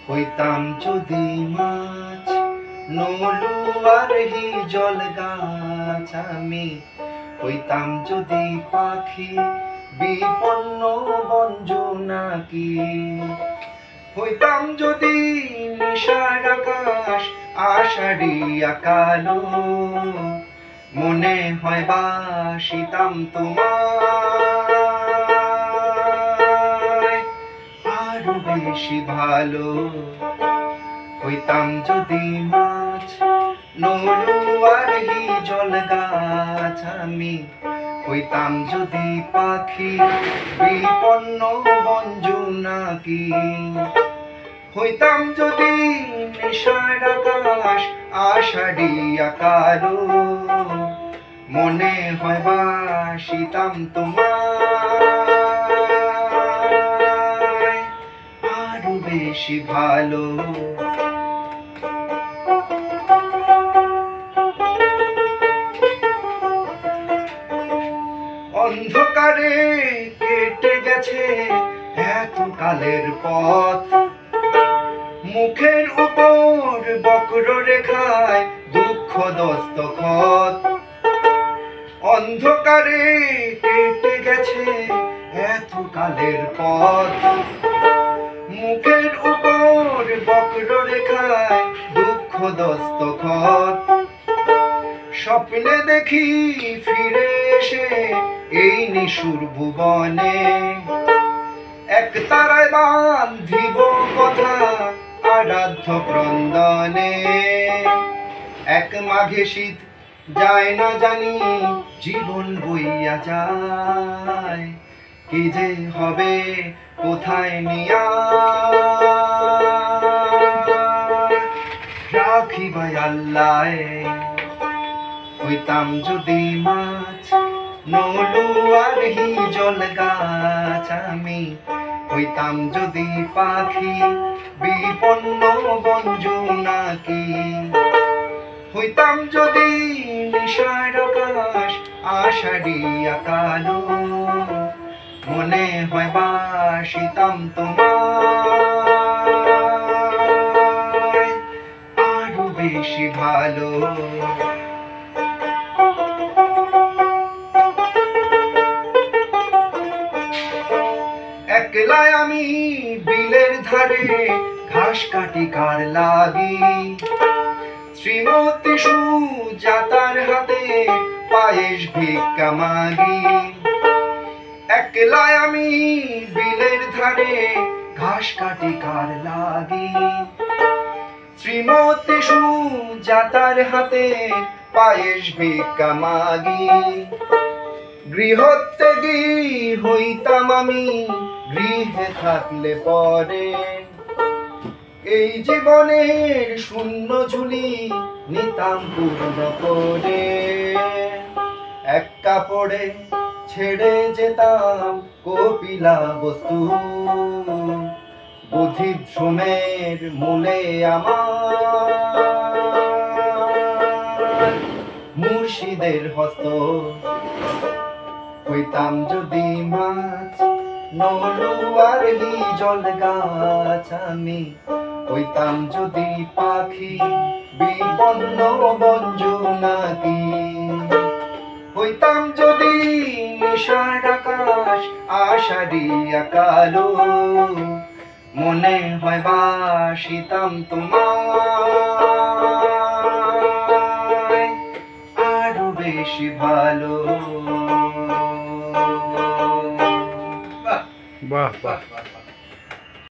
হইতাম যদি মাছ নলু আর হিজল গাছ আমি, হইতাম যদি পাখি বিপন্ন বঞ্জু নাকি, হইতাম যদি নিশার আকাশ আষাঢ়িয়া কালো, মনে হয় বাসিতাম তোমায় আরো বেশি ভালো। হইতাম যদি মাছ নলু আর হিজল গাছ আমি, হইতাম যদি পাখি বিপন্ন বঞ্জু নাকি, হইতাম যদি নেশার আকাশ আষাঢ়িয়া কালো, মনে হয় বাসিতাম তোমায় আরো বেশি ভালো। অন্ধকারে কেটে গেছে এত কালের পথ, মুখের উপর বক্র রেখায় দুঃখ দস্তখত। অন্ধকারে কেটে গেছে এত কালের পথ, মুখের উপর বক্র রেখায় দুঃখ দস্তখত। স্বপ্নে দেখি ফিরে এসে এই নিশুর ভুবনে, এক তারায় বান্ধিব কথা আরাধ্য ক্রন্দনে। এক মাঘে শীত যায় না জানি, জীবন বইয়া যায়, কি যে হবে কোথায় নিয়া রাখিবাই আল্লাহ। হইতাম যদি মাছ নলু আর হিজল গাছ আমি, হইতাম যদি পাখি বিপন্ন বঞ্জু নাকি, হইতাম যদি নিশার আকাশ আষাঢ়িয়া কালো, মনে হয় বাসিতাম তোমায় আরো বেশি ভালো। একলাই আমি বিলের ধারে ঘাস কাটি কার লাগি, শ্রীমতী সুজাতার হাতে পায়েস ভিক্ষা মাগি। একলাই আমি বিলের ধারে ঘাস কাটি কার লাগি, শ্রীমতী সুজাতার হাতে পায়েস ভিক্ষা মাগি। গৃহত্যাগী হইতাম আমি গৃহে থাকলে পরে, এই জীবনের শূন্য ঝুলি নিতাম পূর্ণ করে। এক কাপড়ে ছেড়ে যেতাম কপিলা বস্তু, বুদ্ধিভ্রমের মূলে আমার মুর্শিদের হস্ত। হইতাম যদি মাছ নলু আর হিজল গাছ আমি, হইতাম যদি পাখি বিপন্ন বঞ্জু নাকি, হইতাম যদি নিশার আকাশ আষাঢ়িয়া কালো, মনে হয় বাসিতাম তোমায় আরো বেশি ভালো। বাহ বাহ বাহ।